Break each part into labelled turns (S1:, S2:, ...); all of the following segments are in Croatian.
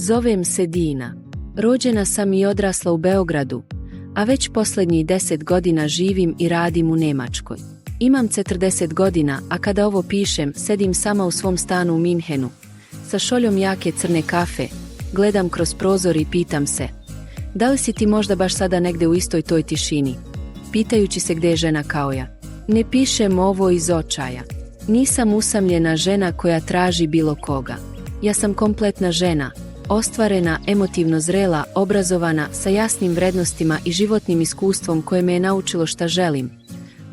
S1: Zovem se Dina. Rođena sam i odrasla u Beogradu, a već posljednjih 10 godina živim i radim u Njemačkoj. Imam 40 godina, a kada ovo pišem, sedim sama u svom stanu u Minhenu, sa šoljom jake crne kafe, gledam kroz prozor i pitam se, da li si ti možda baš sada negde u istoj toj tišini, pitajući se gde je žena kao ja. Ne pišem ovo iz očaja. Nisam usamljena žena koja traži bilo koga. Ja sam kompletna žena, ostvarena, emotivno zrela, obrazovana, sa jasnim vrednostima i životnim iskustvom koje me je naučilo šta želim,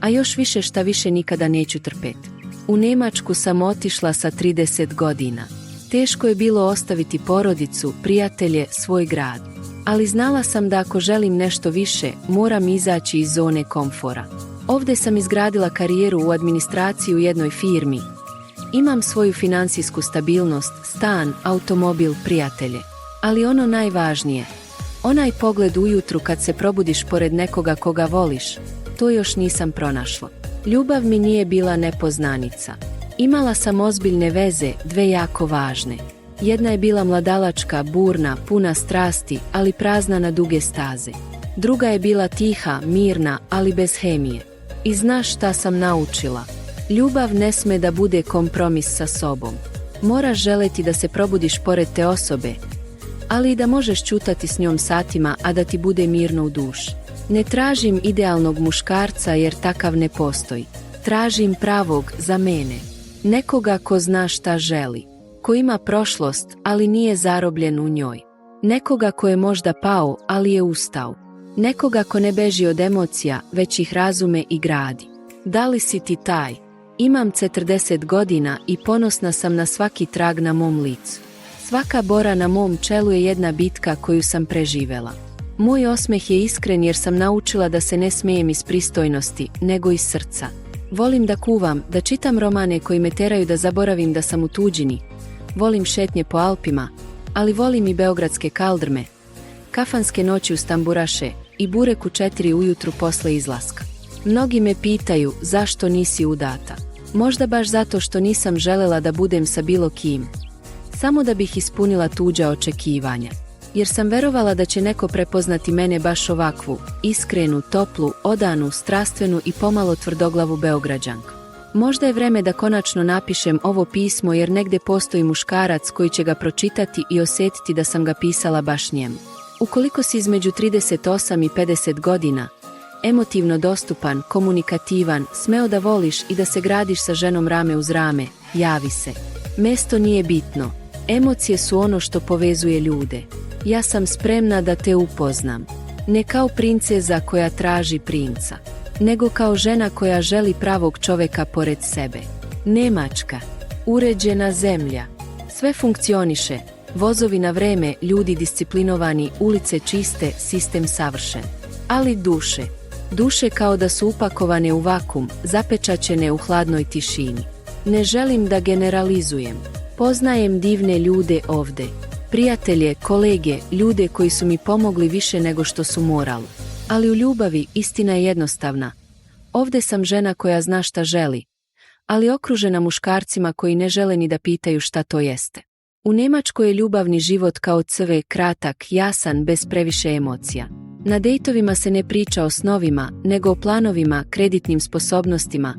S1: a još više šta više nikada neću trpeti. U Njemačku sam otišla sa 30 godina. Teško je bilo ostaviti porodicu, prijatelje, svoj grad. Ali znala sam da ako želim nešto više, moram izaći iz zone komfora. Ovdje sam izgradila karijeru u administraciji u jednoj firmi. Imam svoju financijsku stabilnost, stan, automobil, prijatelje. Ali ono najvažnije, onaj pogled ujutru kad se probudiš pored nekoga koga voliš, to još nisam pronašla. Ljubav mi nije bila nepoznanica. Imala sam ozbiljne veze, dve jako važne. Jedna je bila mladalačka, burna, puna strasti, ali prazna na duge staze. Druga je bila tiha, mirna, ali bez hemije. I znaš šta sam naučila? Ljubav ne sme da bude kompromis sa sobom. Moraš želeti da se probudiš pored te osobe, ali i da možeš ćutati s njom satima, a da ti bude mirno u duši. Ne tražim idealnog muškarca jer takav ne postoji. Tražim pravog za mene. Nekoga ko zna šta želi. Ko ima prošlost, ali nije zarobljen u njoj. Nekoga ko je možda pao, ali je ustao. Nekoga ko ne beži od emocija, već ih razume i gradi. Da li si ti taj? Imam 40 godina i ponosna sam na svaki trag na mom licu. Svaka bora na mom čelu je jedna bitka koju sam preživela. Moj osmeh je iskren jer sam naučila da se ne smijem iz pristojnosti, nego iz srca. Volim da kuvam, da čitam romane koji me teraju da zaboravim da sam u tuđini. Volim šetnje po Alpima, ali volim i beogradske kaldrme, kafanske noći u Stamburaše i burek u 4 ujutru posle izlaska. Mnogi me pitaju zašto nisi udata. Možda baš zato što nisam želela da budem sa bilo kim. Samo da bih ispunila tuđa očekivanja. Jer sam verovala da će neko prepoznati mene baš ovakvu, iskrenu, toplu, odanu, strastvenu i pomalo tvrdoglavu Beograđanku. Možda je vreme da konačno napišem ovo pismo jer negde postoji muškarac koji će ga pročitati i osjetiti da sam ga pisala baš njemu. Ukoliko si između 38 i 50 godina, emotivno dostupan, komunikativan, smeo da voliš i da se gradiš sa ženom rame uz rame, javi se. Mesto nije bitno. Emocije su ono što povezuje ljude. Ja sam spremna da te upoznam. Ne kao princeza koja traži princa, nego kao žena koja želi pravog čoveka pored sebe. Njemačka. Uređena zemlja. Sve funkcioniše. Vozovi na vreme, ljudi disciplinovani, ulice čiste, sistem savršen. Ali duše. Duše kao da su upakovane u vakum, zapečaćene u hladnoj tišini. Ne želim da generalizujem. Poznajem divne ljude ovde. Prijatelje, kolege, ljude koji su mi pomogli više nego što su morali. Ali u ljubavi istina je jednostavna. Ovde sam žena koja zna šta želi, ali okružena muškarcima koji ne žele ni da pitaju šta to jeste. U Njemačkoj je ljubavni život kao crve, kratak, jasan, bez previše emocija. Na dejtovima se ne priča o snovima, nego o planovima, kreditnim sposobnostima,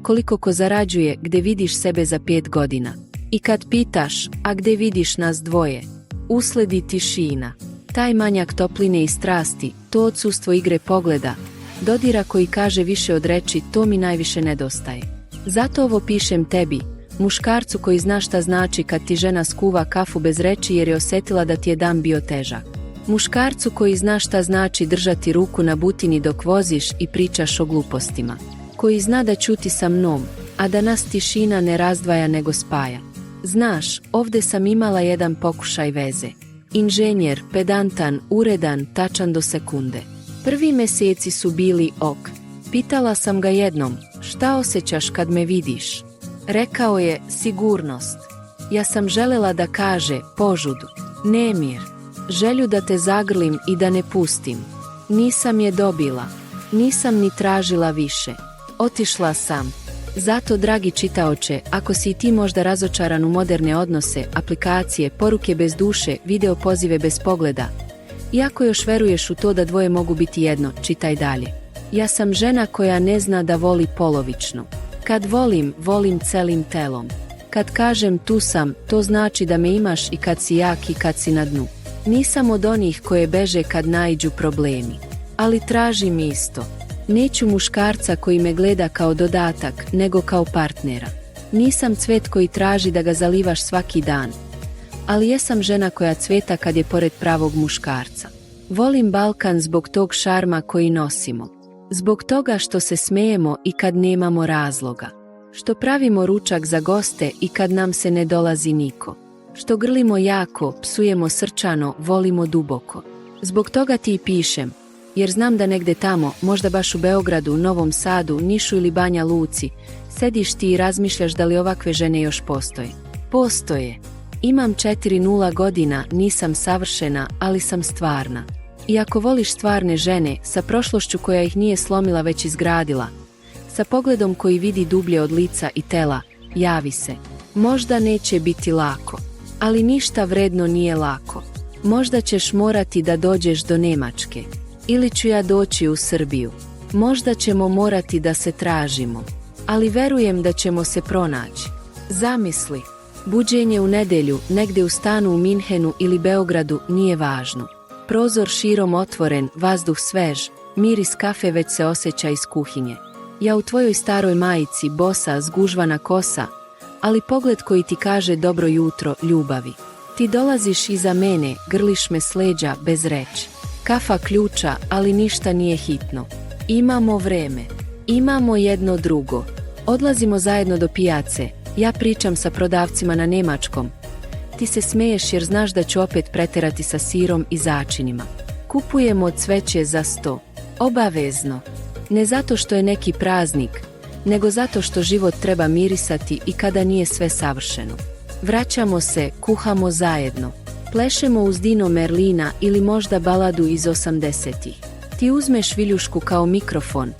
S1: koliko ko zarađuje, gde vidiš sebe za 5 godina. I kad pitaš, a gde vidiš nas dvoje, usledi tišina. Taj manjak topline i strasti, to odsustvo igre pogleda, dodira koji kaže više od reči, to mi najviše nedostaje. Zato ovo pišem tebi, muškarcu koji zna šta znači kad ti žena skuva kafu bez reči jer je osjetila da ti je dan bio težak. Muškarcu koji zna šta znači držati ruku na butini dok voziš i pričaš o glupostima. Koji zna da ćuti sa mnom, a da nas tišina ne razdvaja nego spaja. Znaš, ovde sam imala jedan pokušaj veze. Inženjer, pedantan, uredan, tačan do sekunde. Prvi meseci su bili ok. Pitala sam ga jednom, šta osjećaš kad me vidiš? Rekao je, sigurnost. Ja sam želela da kaže, požudu, nemir, želju da te zagrlim i da ne pustim. Nisam je dobila. Nisam ni tražila više. Otišla sam. Zato, dragi čitaoče, ako si i ti možda razočaran u moderne odnose, aplikacije, poruke bez duše, video pozive bez pogleda, i ako još veruješ u to da dvoje mogu biti jedno, čitaj dalje. Ja sam žena koja ne zna da voli polovično. Kad volim, volim celim telom. Kad kažem tu sam, to znači da me imaš i kad si jak i kad si na dnu. Nisam od onih koje beže kad naiđu problemi. Ali tražim isto. Neću muškarca koji me gleda kao dodatak, nego kao partnera. Nisam cvet koji traži da ga zalivaš svaki dan. Ali jesam žena koja cveta kad je pored pravog muškarca. Volim Balkan zbog tog šarma koji nosimo. Zbog toga što se smejemo i kad nemamo razloga. Što pravimo ručak za goste i kad nam se ne dolazi niko. Što grlimo jako, psujemo srčano, volimo duboko. Zbog toga ti i pišem. Jer znam da negde tamo, možda baš u Beogradu, Novom Sadu, Nišu ili Banja Luci, sediš ti i razmišljaš da li ovakve žene još postoje. Postoje. Imam 4-0 godina, nisam savršena, ali sam stvarna. I ako voliš stvarne žene, sa prošlošću koja ih nije slomila već izgradila, sa pogledom koji vidi dublje od lica i tela, javi se. Možda neće biti lako, ali ništa vredno nije lako. Možda ćeš morati da dođeš do Nemačke. Ili ću ja doći u Srbiju. Možda ćemo morati da se tražimo. Ali verujem da ćemo se pronaći. Zamisli. Buđenje u nedjelju, negde u stanu u Minhenu ili Beogradu, nije važno. Prozor širom otvoren, vazduh svež, miris kafe već se osjeća iz kuhinje. Ja u tvojoj staroj majici, bosa, zgužvana kosa, ali pogled koji ti kaže dobro jutro, ljubavi. Ti dolaziš iza mene, grliš me s leđa, bez reči. Kafa ključa, ali ništa nije hitno. Imamo vreme. Imamo jedno drugo. Odlazimo zajedno do pijace. Ja pričam sa prodavcima na nemačkom. Ti se smeješ jer znaš da ću opet preterati sa sirom i začinima. Kupujemo cveće za 100. Obavezno. Ne zato što je neki praznik, nego zato što život treba mirisati i kada nije sve savršeno. Vraćamo se, kuhamo zajedno. Plešemo uz Dino Merlina ili možda baladu iz 80-ih. Ti uzmeš viljušku kao mikrofon.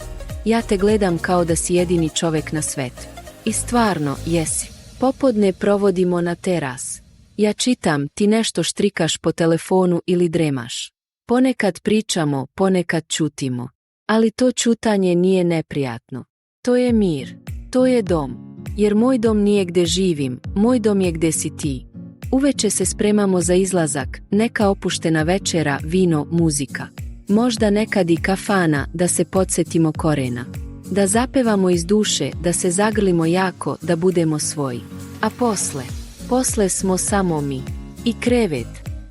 S1: Ja te gledam kao da si jedini čovek na svetu. I stvarno, jesi. Popodne provodimo na teras. Ja čitam, ti nešto štrikaš po telefonu ili dremaš. Ponekad pričamo, ponekad ćutimo. Ali to ćutanje nije neprijatno. To je mir. To je dom. Jer moj dom nije gde živim, moj dom je gde si ti. Uveče se spremamo za izlazak, neka opuštena večera, vino, muzika. Možda nekad i kafana, da se podsjetimo korena. Da zapevamo iz duše, da se zagrlimo jako, da budemo svoji. A posle smo samo mi. I krevet.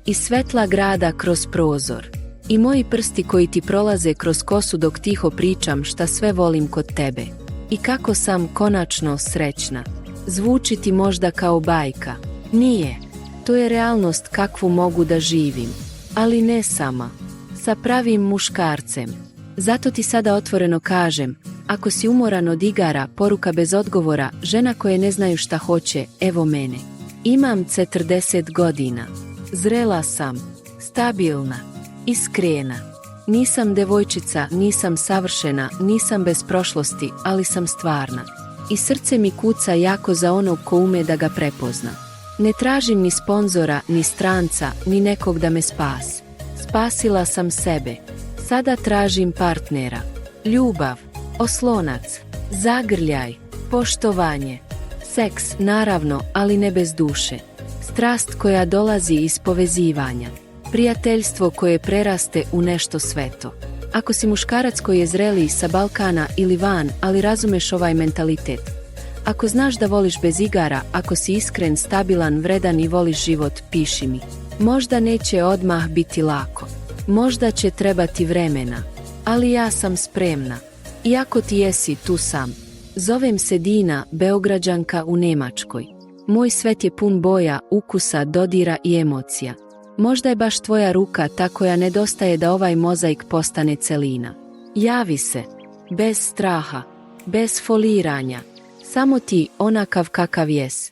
S1: I svetla grada kroz prozor. I moji prsti koji ti prolaze kroz kosu dok tiho pričam šta sve volim kod tebe. I kako sam konačno srećna. Zvuči ti možda kao bajka. Nije. To je realnost kakvu mogu da živim. Ali ne sama. Sa pravim muškarcem. Zato ti sada otvoreno kažem, ako si umoran od igara, poruka bez odgovora, žena koje ne znaju šta hoće, evo mene. Imam 40 godina. Zrela sam. Stabilna. Iskrena. Nisam devojčica, nisam savršena, nisam bez prošlosti, ali sam stvarna. I srce mi kuca jako za onog ko ume da ga prepozna. Ne tražim ni sponzora, ni stranca, ni nekog da me spasi. Spasila sam sebe. Sada tražim partnera. Ljubav. Oslonac. Zagrljaj. Poštovanje. Seks, naravno, ali ne bez duše. Strast koja dolazi iz povezivanja. Prijateljstvo koje preraste u nešto sveto. Ako si muškarac koji je zreliji sa Balkana ili van, ali razumeš ovaj mentalitet. Ako znaš da voliš bez igara, ako si iskren, stabilan, vredan i voliš život, piši mi. Možda neće odmah biti lako. Možda će trebati vremena. Ali ja sam spremna. Iako ti jesi, tu sam. Zovem se Dina, Beograđanka u Nemačkoj. Moj svet je pun boja, ukusa, dodira i emocija. Možda je baš tvoja ruka ta koja nedostaje da ovaj mozaik postane celina. Javi se. Bez straha. Bez foliranja. Samo ti, onakav kakav jes.